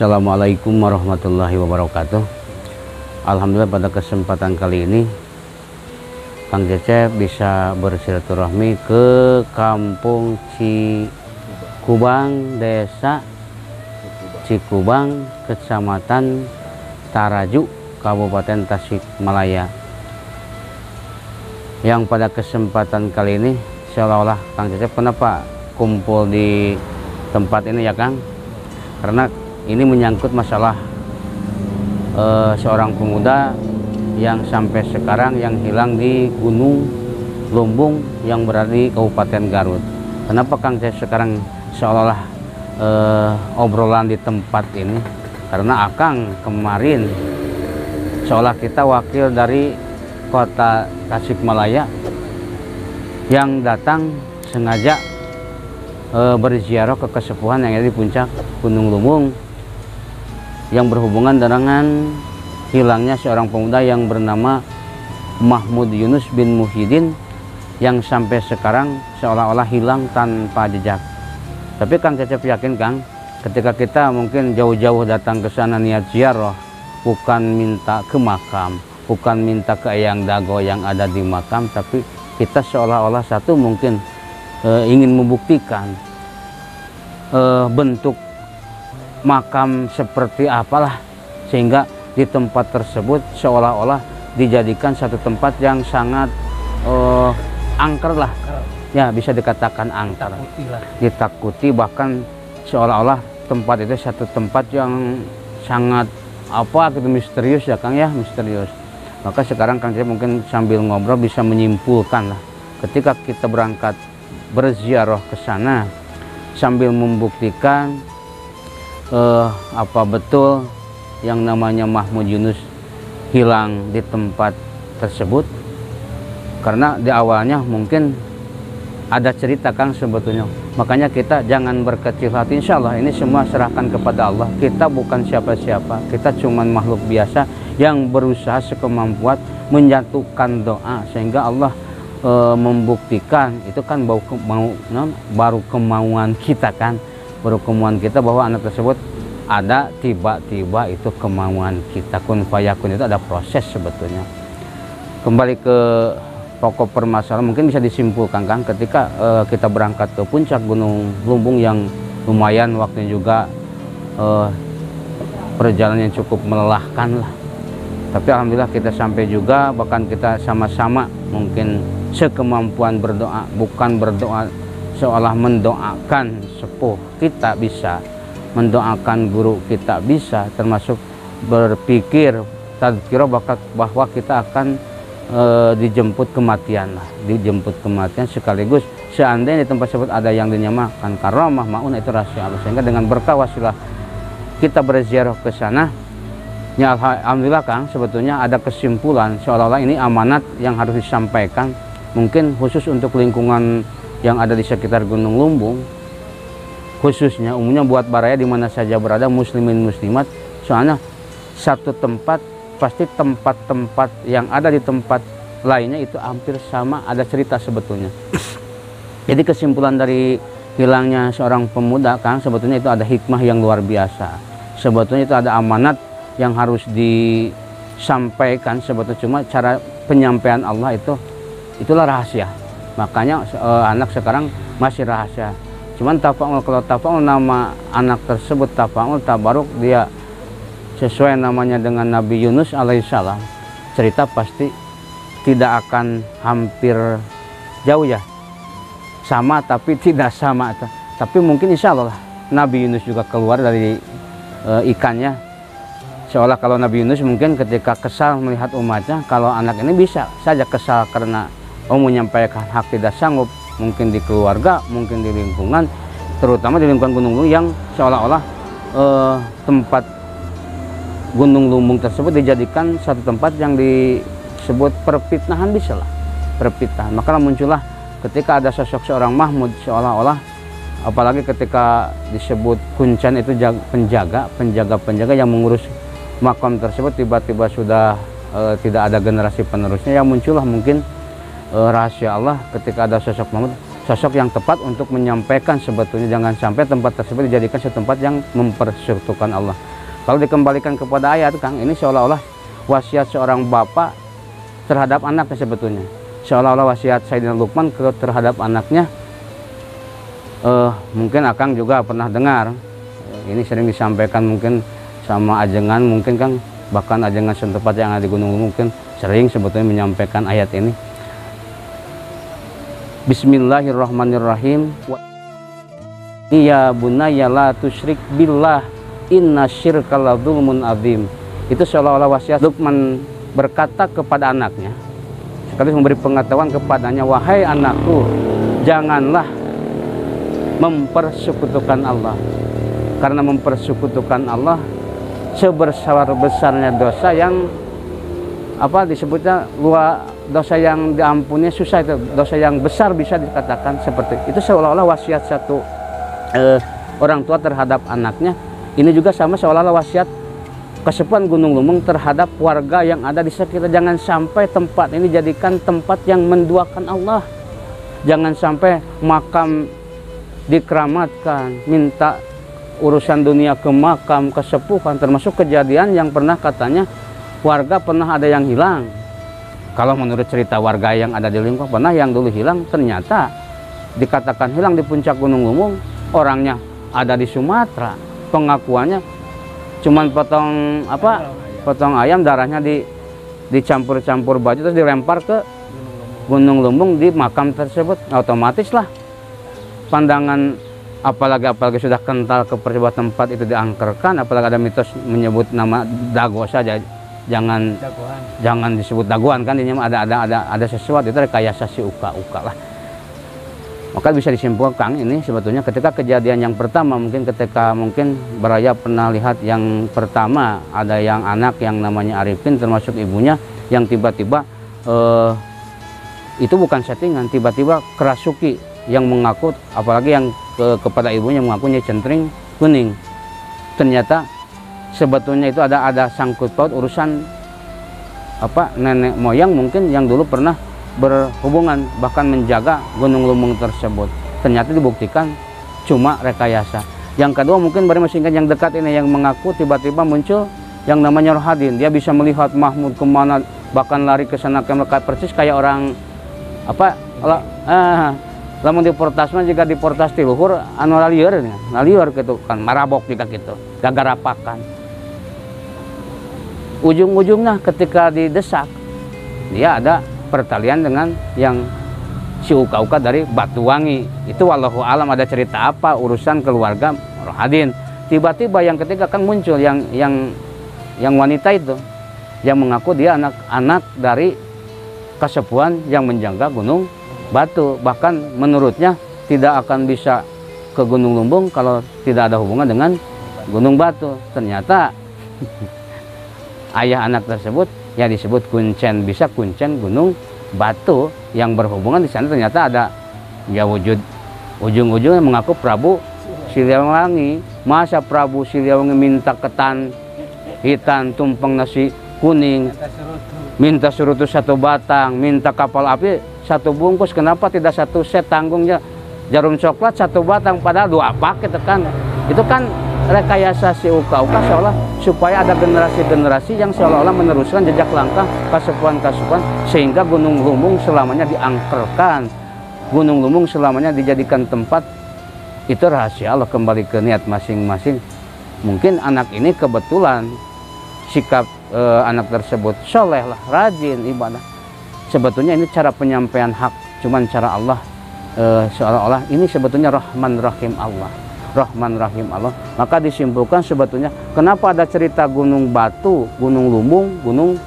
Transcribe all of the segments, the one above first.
Assalamualaikum warahmatullahi wabarakatuh. Alhamdulillah pada kesempatan kali ini Kang Cecep bisa bersilaturahmi ke Kampung Cikubang, Desa Cikubang, Kecamatan Taraju, Kabupaten Tasikmalaya. Yang pada kesempatan kali ini seolah-olah Kang Cecep kenapa kumpul di tempat ini ya Kang? Karena ini menyangkut masalah seorang pemuda yang sampai sekarang yang hilang di Gunung Lumbung yang berada di Kabupaten Garut. Kenapa Kang Cecep sekarang seolah-olah obrolan di tempat ini? Karena Akang kemarin seolah kita wakil dari kota Tasikmalaya yang datang sengaja berziarah ke kesepuhan yang ada di puncak Gunung Lumbung yang berhubungan dengan hilangnya seorang pemuda yang bernama Mahmud Yunus bin Muhyiddin yang sampai sekarang seolah-olah hilang tanpa jejak. Tapi Kang Cecep yakin Kang, ketika kita mungkin jauh-jauh datang ke sana niat ziarah, bukan minta ke makam, bukan minta ke Eyang Dago yang ada di makam, tapi kita seolah-olah satu mungkin ingin membuktikan bentuk makam seperti apalah, sehingga di tempat tersebut seolah-olah dijadikan satu tempat yang sangat angker lah ya, bisa dikatakan angker, ditakuti, bahkan seolah-olah tempat itu satu tempat yang sangat apa gitu misterius ya Kang ya, misterius. Maka sekarang Kang Cecep mungkin sambil ngobrol bisa menyimpulkan lah, ketika kita berangkat berziarah ke sana sambil membuktikan apa betul yang namanya Mahmud Yunus hilang di tempat tersebut. Karena di awalnya mungkin ada cerita Kang sebetulnya, makanya kita jangan berkecil hati. Insya Allah ini semua serahkan kepada Allah. Kita bukan siapa-siapa, kita cuman makhluk biasa yang berusaha sekemampuan menjatuhkan doa sehingga Allah membuktikan. Itu kan baru kemauan kita kan, baru kemauan kita bahwa anak tersebut ada, tiba-tiba itu kemauan kita. Kun fayakun itu ada proses sebetulnya. Kembali ke pokok permasalahan, mungkin bisa disimpulkan Kang, ketika kita berangkat ke puncak Gunung Lumbung yang lumayan waktunya juga perjalanan yang cukup melelahkan lah. Tapi alhamdulillah kita sampai juga, bahkan kita sama-sama mungkin sekemampuan berdoa, bukan berdoa seolah mendoakan sepuh kita bisa, mendoakan guru kita bisa, termasuk berpikir tadzkirah bahwa kita akan dijemput kematian lah, dijemput kematian, sekaligus seandainya di tempat tersebut ada yang dinyamakan karamah maun, itu rahasia Allah, sehingga dengan berkah wasilah kita berziarah ke sana ya alhamdulillah Kang, sebetulnya ada kesimpulan seolah-olah ini amanat yang harus disampaikan, mungkin khusus untuk lingkungan yang ada di sekitar Gunung Lumbung, khususnya umumnya buat baraya di mana saja berada muslimin muslimat. Soalnya satu tempat pasti tempat-tempat yang ada di tempat lainnya itu hampir sama, ada cerita sebetulnya. Jadi kesimpulan dari hilangnya seorang pemuda Kang, sebetulnya itu ada hikmah yang luar biasa. Sebetulnya itu ada amanat yang harus disampaikan, sebetulnya cuma cara penyampaian Allah itulah rahasia. Makanya anak sekarang masih rahasia. Cuman tafa'ul, kalau tafa'ul nama anak tersebut tafa'ul tabaruk, dia sesuai namanya dengan Nabi Yunus alaihissalam, cerita pasti tidak akan hampir jauh ya, sama tapi tidak sama. Tapi mungkin insya Allah Nabi Yunus juga keluar dari ikannya. Seolah kalau Nabi Yunus mungkin ketika kesal melihat umatnya, kalau anak ini bisa saja kesal karena menyampaikan hak tidak sanggup, mungkin di keluarga, mungkin di lingkungan, terutama di lingkungan Gunung Lumbung yang seolah-olah tempat Gunung Lumbung tersebut dijadikan satu tempat yang disebut perfitnahan, bisa lah perfitnahan. Maka muncullah ketika ada sosok seorang Mahmud, seolah-olah apalagi ketika disebut kuncan itu penjaga yang mengurus makam tersebut, tiba-tiba sudah tidak ada generasi penerusnya, yang muncullah mungkin rahasia Allah ketika ada sosok Mahmud, sosok yang tepat untuk menyampaikan sebetulnya jangan sampai tempat tersebut dijadikan setempat yang mempersekutukan Allah. Kalau dikembalikan kepada ayat Kang, ini seolah-olah wasiat seorang bapak terhadap anaknya sebetulnya. Seolah-olah wasiat Sayyidina Luqman terhadap anaknya. Mungkin Akang juga pernah dengar, ini sering disampaikan mungkin sama ajengan mungkin Kang, bahkan ajengan setempat yang ada di Gunung Lumbung mungkin sering sebetulnya menyampaikan ayat ini. Bismillahirrahmanirrahim. Ya bunayya la tusyrik billah inna syirka la dzulmun adzim. Itu seolah-olah wasiat Luqman berkata kepada anaknya, sekaligus memberi pengetahuan kepadanya, wahai anakku, janganlah mempersekutukan Allah, karena mempersekutukan Allah sebesar-besarnya dosa yang disebutnya dosa yang diampuni susah, itu dosa yang besar bisa dikatakan seperti itu. Seolah-olah wasiat satu orang tua terhadap anaknya. Ini juga sama seolah-olah wasiat Kesepuhan Gunung Lumbung terhadap warga yang ada di sekitar. Jangan sampai tempat ini jadikan tempat yang menduakan Allah. Jangan sampai makam dikeramatkan, minta urusan dunia ke makam kesepuhan. Termasuk kejadian yang pernah katanya warga pernah ada yang hilang. Kalau menurut cerita warga yang ada di lingkup, pernah yang dulu hilang, ternyata dikatakan hilang di puncak Gunung Lumbung, orangnya ada di Sumatera. Pengakuannya cuman potong ayam, darahnya dicampur-campur baju terus dilempar ke Gunung Lumbung di makam tersebut. Otomatis lah pandangan, apalagi sudah kental ke sebuah tempat itu diangkerkan, apalagi ada mitos menyebut nama dago saja, jangan disebut dagoan kan, ini ada sesuatu, itu rekayasa si uka-uka lah. Maka bisa disimpulkan ini sebetulnya ketika kejadian yang pertama, mungkin ketika Baraya pernah lihat yang pertama ada yang anak yang namanya Arifin termasuk ibunya yang tiba-tiba itu bukan settingan, tiba-tiba kerasuki yang mengaku, apalagi yang kepada ibunya mengakunya centring kuning. Ternyata sebetulnya itu ada sangkut paut urusan nenek moyang mungkin yang dulu pernah berhubungan bahkan menjaga Gunung Lumbung tersebut. Ternyata dibuktikan cuma rekayasa. Yang kedua mungkin baru masih ingat yang dekat ini yang mengaku tiba-tiba muncul yang namanya Rohadin. Dia bisa melihat Mahmud kemana, bahkan lari ke sana ke Mekah persis kayak orang lamun di portasnya jika di portas di luhur anu lalieur gitu kan, marabok juga gitu, gagarapakan. Ujung-ujungnya ketika didesak dia ada pertalian dengan yang si uka-uka dari Batuwangi. Itu wallahu alam ada cerita apa urusan keluarga Rohadin. Tiba-tiba yang ketiga kan muncul yang wanita itu yang mengaku dia anak dari Kasepuhan yang menjaga Gunung Batu. Bahkan menurutnya tidak akan bisa ke Gunung Lumbung kalau tidak ada hubungan dengan Gunung Batu. Ternyata ayah anak tersebut ya disebut kuncen, bisa kuncen Gunung Batu yang berhubungan di sana. Ternyata ada ya wujud ujung-ujungnya mengaku Prabu Siliwangi. Masa Prabu Siliwangi minta ketan hitam tumpeng nasi kuning, minta surutu 1 batang, minta kapal api 1 bungkus, kenapa tidak 1 set tanggungnya jarum coklat 1 batang padahal 2 paket kan. Itu kan rekayasa si uka-uka seolah supaya ada generasi-generasi yang seolah-olah meneruskan jejak langkah Kasepuhan-Kasepuhan sehingga Gunung Lumbung selamanya diangkerkan, Gunung Lumbung selamanya dijadikan tempat. Itu rahasia Allah, kembali ke niat masing-masing. Mungkin anak ini kebetulan sikap anak tersebut soleh lah, rajin ibadah. Sebetulnya ini cara penyampaian hak, cuman cara Allah seolah-olah ini sebetulnya Rahman Rahim Allah. Rahman Rahim Allah. Maka disimpulkan sebetulnya kenapa ada cerita Gunung Batu, Gunung Lumbung, Gunung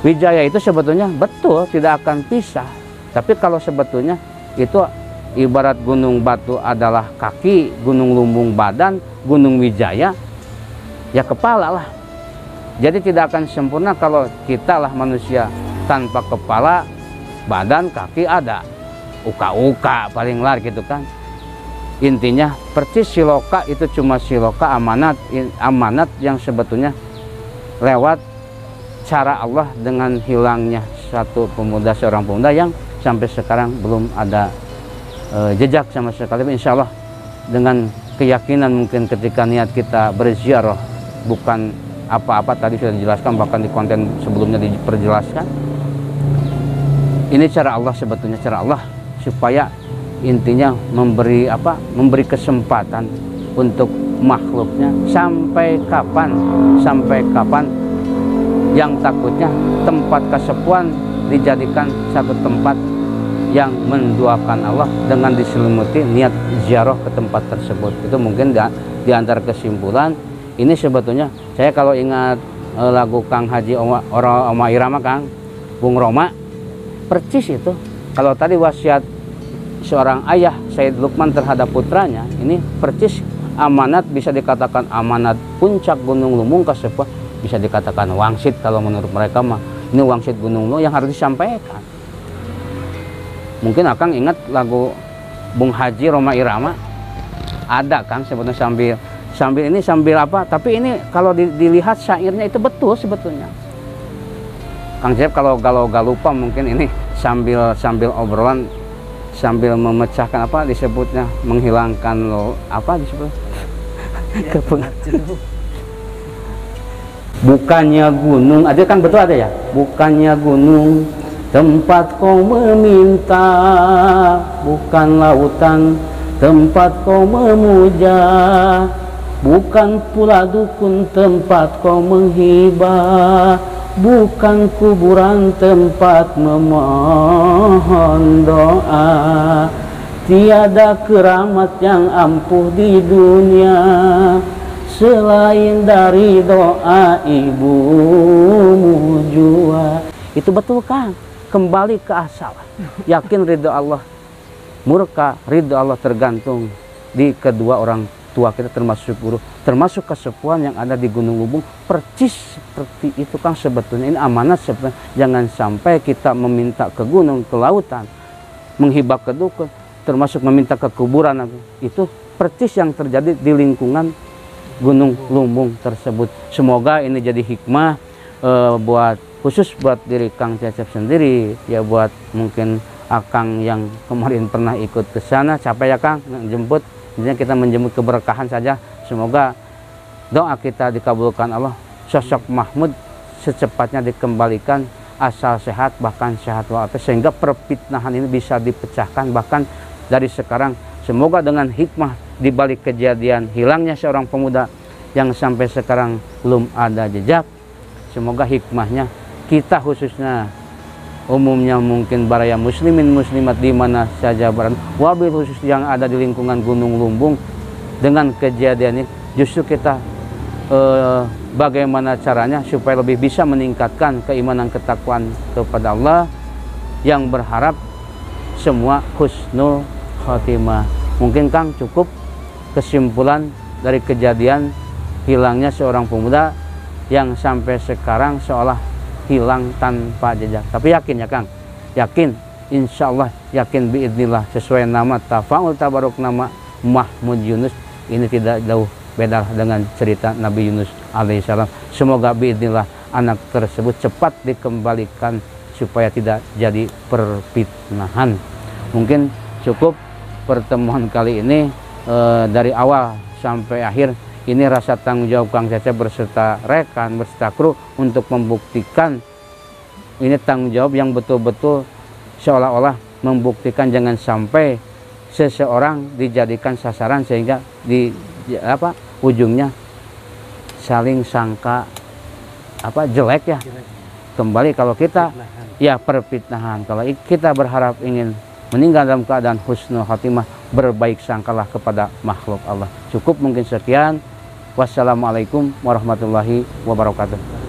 Wijaya itu sebetulnya betul tidak akan pisah. Tapi kalau sebetulnya itu ibarat Gunung Batu adalah kaki, Gunung Lumbung badan, Gunung Wijaya ya kepala lah. Jadi tidak akan sempurna kalau kita lah manusia tanpa kepala, badan, kaki ada. Uka-uka paling lar gitu kan. Intinya persis siloka itu cuma siloka amanat yang sebetulnya lewat cara Allah dengan hilangnya seorang pemuda yang sampai sekarang belum ada jejak sama sekali. Insya Allah dengan keyakinan mungkin ketika niat kita berziarah bukan apa-apa, tadi sudah dijelaskan, bahkan di konten sebelumnya diperjelaskan. Ini cara Allah, sebetulnya cara Allah supaya intinya memberi kesempatan untuk makhluknya sampai kapan yang takutnya tempat kesepuan dijadikan satu tempat yang menduakan Allah dengan diselimuti niat ziarah ke tempat tersebut. Itu mungkin di antara kesimpulan. Ini sebetulnya saya kalau ingat lagu Kang Haji Oma Irama, Kang Bung Roma, percis itu. Kalau tadi wasiat seorang ayah Said Lukman terhadap putranya, ini percis amanat, bisa dikatakan amanat puncak Gunung Lumbung Kasepuan, bisa dikatakan wangsit kalau menurut mereka mah. Ini wangsit Gunung Lumbung yang harus disampaikan. Mungkin Akang ingat lagu Bung Haji Roma Irama, ada Kang sebetulnya sambil apa, tapi ini kalau dilihat syairnya itu betul sebetulnya. Kang Cep kalau galau-galau lupa mungkin ini sambil obrolan, sambil memecahkan apa disebutnya, menghilangkan apa disebut bukannya gunung ada kan, betul ada ya, bukannya gunung tempat kau meminta, bukan lautan tempat kau memuja, bukan pula dukun tempat kau menghibah, bukan kuburan tempat memohon doa. Tiada keramat yang ampuh di dunia selain dari doa ibumu jua. Itu betul Kang, kembali ke asal. Yakin ridho Allah, murka ridho Allah tergantung di kedua orang tua kita, termasuk guru, termasuk kesepuan yang ada di Gunung Lumbung. Percis seperti itu Kang sebetulnya. Ini amanat sebetulnya. Jangan sampai kita meminta ke gunung, ke lautan, menghibah ke dukun, termasuk meminta ke kuburan. Itu percis yang terjadi di lingkungan Gunung Lumbung tersebut. Semoga ini jadi hikmah khusus buat diri Kang Cecep sendiri, ya buat mungkin Akang yang kemarin pernah ikut ke sana, capek ya Kang jemput. Intinya kita menjemput keberkahan saja. Semoga doa kita dikabulkan Allah, sosok Mahmud secepatnya dikembalikan asal sehat, bahkan sehat walafiat, sehingga perfitnahan ini bisa dipecahkan bahkan dari sekarang. Semoga dengan hikmah dibalik kejadian hilangnya seorang pemuda yang sampai sekarang belum ada jejak, semoga hikmahnya kita khususnya, umumnya mungkin baraya muslimin muslimat di mana saja berada, wabil khusus yang ada di lingkungan Gunung Lumbung, dengan kejadian ini justru kita bagaimana caranya supaya lebih bisa meningkatkan keimanan ketakwaan kepada Allah, yang berharap semua husnul khotimah. Mungkin Kang cukup kesimpulan dari kejadian hilangnya seorang pemuda yang sampai sekarang seolah hilang tanpa jejak. Tapi yakin ya Kang, yakin, insya Allah yakin biidnillah, sesuai nama Tafaul Tabaruk nama Mahmud Yunus, ini tidak jauh beda dengan cerita Nabi Yunus alaihissalam. Semoga biidnillah anak tersebut cepat dikembalikan supaya tidak jadi perfitnahan. Mungkin cukup pertemuan kali ini dari awal sampai akhir. Ini rasa tanggung jawab Kang Cecep berserta rekan, berserta kru untuk membuktikan ini tanggung jawab yang betul-betul seolah-olah membuktikan jangan sampai seseorang dijadikan sasaran sehingga ujungnya saling sangka jelek ya. Kembali kalau kita ya perfitnahan. Kalau kita berharap ingin meninggal dalam keadaan husnul khatimah, berbaik sangkalah kepada makhluk Allah. Cukup mungkin sekian. Wassalamualaikum warahmatullahi wabarakatuh.